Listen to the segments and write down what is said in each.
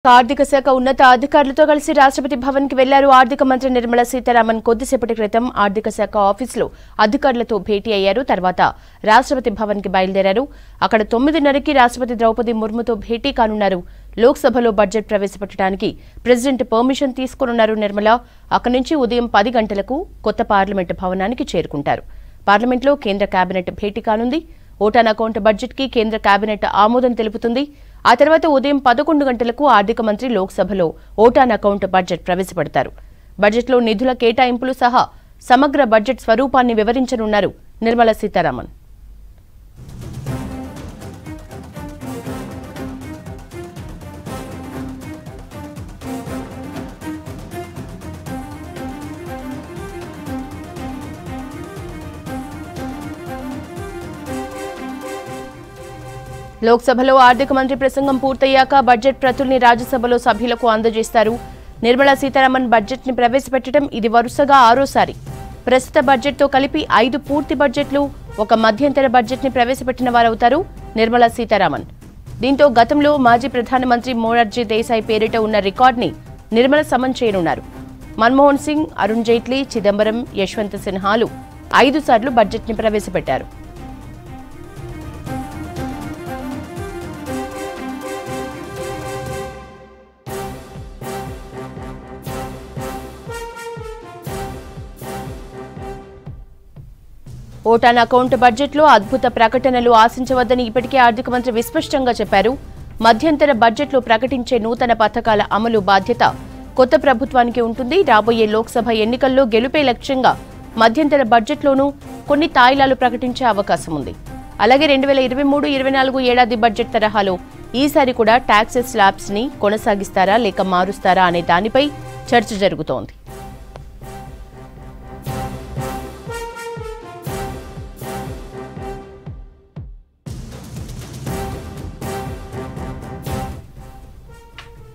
ఆర్థిక శాఖ ఉన్నత అధికారులతో కలిసి రాష్ట్రపతి భవన్ కి వెళ్లారు ఆర్థిక మంత్రి నిర్మలా సీతారామన్. కొద్దిసేపటి క్రితం ఆర్థిక శాఖ ఆఫీసులో అధికారులతో భేటీ అయ్యారు. తర్వాత రాష్ట్రపతి భవన్ కి బయలుదేరారు. అక్కడ 9:30కి రాష్ట్రపతి ద్రౌపది ముర్ముతో భేటీ కానున్నారు. లోక్సభలో బడ్జెట్ ప్రవేశపెట్టడానికి ప్రెసిడెంట్ పర్మిషన్ తీసుకున్నారు నిర్మలా. అక్కడి నుంచి ఉదయం 10 గంటలకు కొత్త పార్లమెంటు భవనానికి చేరుకుంటారు. పార్లమెంట్లో కేంద్ర కేబినెట్ భేటీ కానుంది. ఓటాన్ అకౌంట్ బడ్జెట్ కి కేంద్ర కేబినెట్ ఆమోదం తెలుపుతుంది. ఆ తర్వాత ఉదయం 11 గంటలకు ఆర్థిక మంత్రి లోక్సభలో ఓటాన్ అకౌంట్ బడ్జెట్ ప్రవేశపెడతారు. బడ్జెట్లో నిధుల కేటాయింపులు సహా సమగ్ర బడ్జెట్ స్వరూపాన్ని వివరించనున్నారు నిర్మలా సీతారామన్. లోక్సభలో ఆర్థిక మంత్రి ప్రసంగం పూర్తయ్యాక బడ్జెట్ ప్రతుల్ని రాజ్యసభలో సభ్యులకు అందజేస్తారు. నిర్మలా సీతారామన్ బడ్జెట్ ని ప్రవేశపెట్టడం ఇది వరుసగా 6సారి. ప్రస్తుత బడ్జెట్తో కలిపి 5 పూర్తి బడ్జెట్లు, ఒక మధ్యంతర బడ్జెట్ ని ప్రవేశపెట్టిన వారవుతారు నిర్మలా సీతారామన్. దీంతో గతంలో మాజీ ప్రధానమంత్రి మొరార్జీ దేశాయ్ పేరిట ఉన్న రికార్డుని నిర్మల సమన్ చేయనున్నారు. మన్మోహన్ సింగ్, అరుణ్ జైట్లీ, చిదంబరం, యశ్వంత్ సిన్హాలు 5 సార్లు బడ్జెట్ ని ప్రవేశపెట్టారు. ఓటాన్ అకౌంట్ బడ్జెట్లో అద్భుత ప్రకటనలు ఆశించవద్దని ఇప్పటికే ఆర్థిక మంత్రి విస్పష్టంగా చెప్పారు. మధ్యంతర బడ్జెట్లో ప్రకటించే నూతన పథకాల అమలు బాధ్యత కొత్త ప్రభుత్వానికి ఉంటుంది. రాబోయే లోక్సభ ఎన్నికల్లో గెలుపే లక్ష్యంగా మధ్యంతర బడ్జెట్లోనూ కొన్ని తాయిలాలు ప్రకటించే అవకాశం ఉంది. అలాగే 2023-24 ఏడాది బడ్జెట్ తరహాలో ఈసారి కూడా ట్యాక్స్ స్లాబ్స్ ని కొనసాగిస్తారా లేక మారుస్తారా అనే దానిపై చర్చ జరుగుతోంది.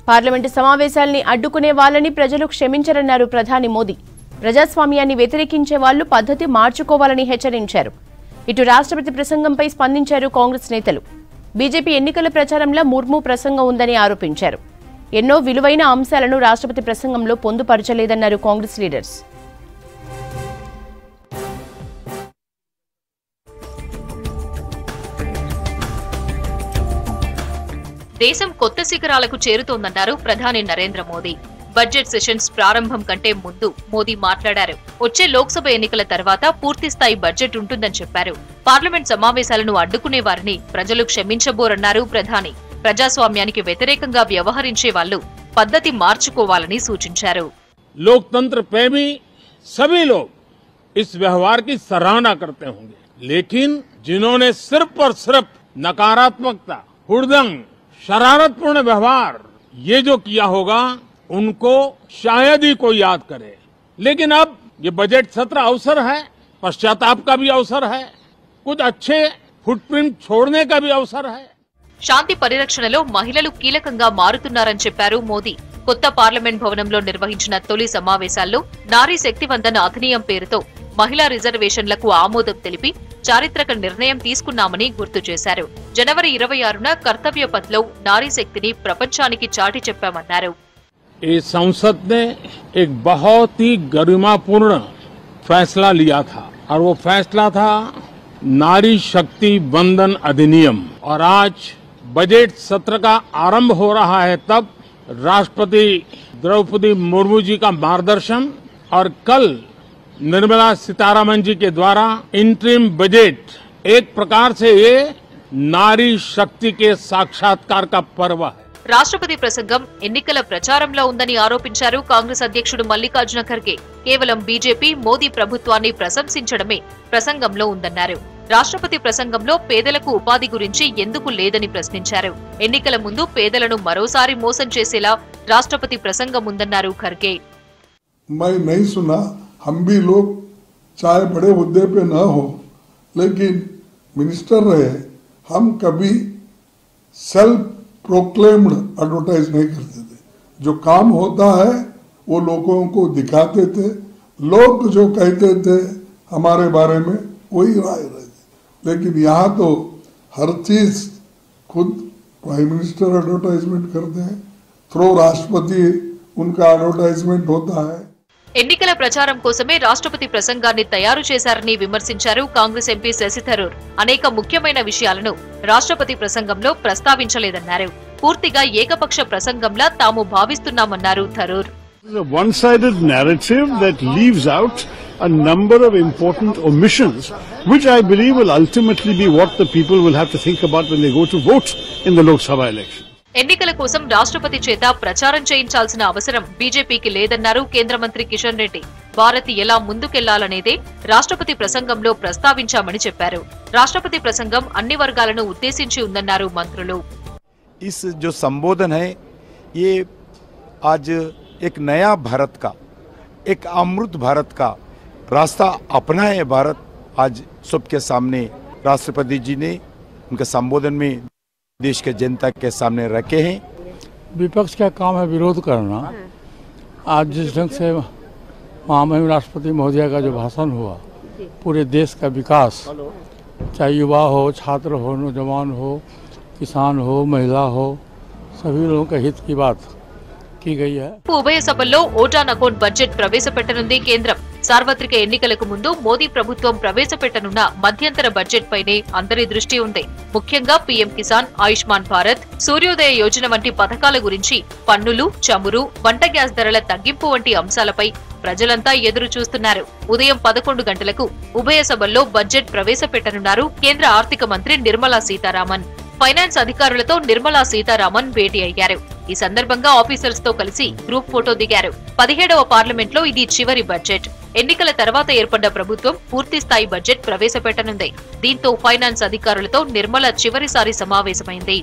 పార్లమెంటు సమావేశాల్ని అడ్డుకునే వాళ్ళని ప్రజలు క్షమించరన్నారు ప్రధాని మోదీ. ప్రజాస్వామ్యాన్ని వ్యతిరేకించే వాళ్లు పద్ధతి మార్చుకోవాలని హెచ్చరించారు. ఇటు రాష్ట్రపతి ప్రసంగంపై స్పందించారు కాంగ్రెస్ నేతలు. బీజేపీ ఎన్నికల ప్రచారంలో ముర్ము ప్రసంగం ఉందని ఆరోపించారు. ఎన్నో విలువైన అంశాలను రాష్ట్రపతి ప్రసంగంలో పొందుపరచలేదన్నారు కాంగ్రెస్ లీడర్స్. దేశం కొత్త శిఖరాలకు చేరుతోందన్నారు ప్రధాని నరేంద్ర మోదీ. బడ్జెట్ సెషన్స్ ప్రారంభం కంటే ముందు మోదీ మాట్లాడారు. వచ్చే లోక్సభ ఎన్నికల తర్వాత పూర్తిస్థాయి బడ్జెట్ ఉంటుందని చెప్పారు. పార్లమెంట్ సమావేశాలను అడ్డుకునే వారిని ప్రజలు క్షమించబోరన్నారు ప్రధాని. ప్రజాస్వామ్యానికి వ్యతిరేకంగా వ్యవహరించే వాళ్లు పద్ధతి మార్చుకోవాలని సూచించారు. लोकतंत्र प्रेमी सभी लोग इस व्यवहार की सराहना करते होंगे, लेकिन जिन्होंने सिर्फ और सिर्फ नकारात्मकता, हुड़दंग, शरारतपूर्ण व्यवहार ये जो किया होगा उनको शायद ही कोई याद करे. लेकिन अब ये बजट सत्र अवसर है, पश्चाताप का भी अवसर है, कुछ अच्छे फुटप्रिंट छोड़ने का भी अवसर है. శాంతి పరిరక్షణలో మహిళలు కీలకంగా మారుతున్నారని చెప్పారు మోదీ. కొత్త పార్లమెంట్ భవనంలో నిర్వహించిన తొలి సమావేశాల్లో నారీ శక్తివందన అధినియం పేరుతో మహిళా రిజర్వేషన్లకు ఆమోదం తెలిపి చారిత్రక నిర్ణయం తీసుకున్నామని గుర్తు చేశారు. జనవరి 26న కర్తవ్య పథ్లో నారీ శక్తిని ప్రపంచానికి చాటి చెప్పామన్నారు. ये संसद ने एक बहुत ही गरिमापूर्ण फैसला लिया था और वो फैसला था नारी शक्ति वंदन अधिनियम. और आज बजट सत्र का आरंभ हो रहा है, तब राष्ट्रपति द्रौपदी मुर्मू जी का मार्गदर्शन और कल निर्मला सीतारामन जी के द्वारा इंटरिम बजट एक प्रकार से ये नारी शक्ति के साक्षात्कार का पर्व है. రాష్ట్రపతి ప్రసంగం ఎన్నికల ప్రచారంలో ఉందని ఆరోపించారు కాంగ్రెస్ అధ్యక్షుడు మల్లికార్జున ఖర్గే. కేవలం బీజేపీ మోదీ ప్రభుత్వాన్ని ప్రశంసించడమే ప్రసంగంలో ఉందన్నారు. రాష్ట్రపతి ప్రసంగంలో పేదలకు ఉపాధి గురించి ఎందుకు లేదని ప్రశ్నించారు. ఎన్నికల ముందు పేదలను మరోసారి మోసం చేసేలా రాష్ట్రపతి ప్రసంగం ఉందన్నారు ఖర్గే. मैं नहीं सुना, हम भी लोग चाहे बड़े हुद्दे पे न हो लेकिन मिनिस्टर रहे, हम कभी सेल्फ प्रोक्लेम्ड एडवर्टाइज नहीं करते थे. जो काम होता है वो लोगों को दिखाते थे. लोग जो कहते थे हमारे बारे में वही राय रहती. लेकिन यहाँ तो हर चीज खुद प्राइम मिनिस्टर एडवर्टाइजमेंट करते हैं, थ्रू राष्ट्रपति उनका एडवर्टाइजमेंट होता है। ఎన్నికల ప్రచారం కోసమే రాష్ట్రపతి ప్రసంగాన్ని తయారు చేశారని విమర్శించారు కాంగ్రెస్ ఎంపీ శశి థరూర్. అనేక ముఖ్యమైన విషయాలను రాష్ట్రపతి ప్రసంగంలో ప్రస్తావించలేదన్నారు. పూర్తిగా ఏకపక్ష ప్రసంగంలా తాము భావిస్తున్నామన్నారు Tharoor. A one-sided narrative that leaves out a number of important omissions, which I believe will ultimately be what the people will have to think about when they go to vote in the Lok Sabha election. ఎన్నికల కోసం రాష్ట్రపతి చేత ప్రచారం చేయించాల్సిన అవసరం బీజేపీకి లేదన్నారు కేంద్ర మంత్రి కిషన్ రెడ్డి. భారత్ ఎలా ముందుకెళ్లాలనేదే రాష్ట్రపతి ప్రసంగంలో ప్రస్తావించామని చెప్పారు. రాష్ట్రపతి ప్రసంగం అన్ని వర్గాలను ఉద్దేశించి ఉందన్నారు మంత్రులు. इस जो संबोधन है ये आज एक नया भारत का, एक अमृत भारत का रास्ता अपना है भारत आज सबके सामने राष्ट्रपति जी ने उनके संबोधन में देश के जनता के सामने रखे हैं। विपक्ष का काम है विरोध करना। आज जिस ढंग से महामहिम राष्ट्रपति महोदय का जो भाषण हुआ, पूरे देश का विकास, चाहे युवा हो, छात्र हो, नौजवान हो, किसान हो, महिला हो, सभी लोगों के हित की बात की गई है. ఉభయ సభల్లో ఓట్ ఆన్ అకౌంట్ బడ్జెట్ ప్రవేశపెట్టనుంది కేంద్రం. సార్వత్రిక ఎన్నికలకు ముందు మోదీ ప్రభుత్వం ప్రవేశపెట్టనున్న మధ్యంతర బడ్జెట్ పైనే అందరి దృష్టి ఉంది. ముఖ్యంగా పీఎం కిసాన్, ఆయుష్మాన్ భారత్, సూర్యోదయ యోజన వంటి పథకాల గురించి, పన్నులు, చమురు, వంట గ్యాస్ ధరల తగ్గింపు వంటి అంశాలపై ప్రజలంతా ఎదురు చూస్తున్నారు. ఉదయం 11 గంటలకు ఉభయ సభల్లో బడ్జెట్ ప్రవేశపెట్టనున్నారు కేంద్ర ఆర్థిక మంత్రి నిర్మలా సీతారామన్. ఫైనాన్స్ అధికారులతో నిర్మలా సీతారామన్ భేటీ అయ్యారు. ఈ సందర్భంగా ఆఫీసర్స్ తో కలిసి గ్రూప్ ఫోటో దిగారు. 17వ పార్లమెంట్లో ఇది చివరి బడ్జెట్. ఎన్నికల తర్వాత ఏర్పడ్డ ప్రభుత్వం పూర్తి స్థాయి బడ్జెట్ ప్రవేశపెట్టనుంది. దీంతో ఫైనాన్స్ అధికారులతో నిర్మల చివరిసారి సమావేశమైంది.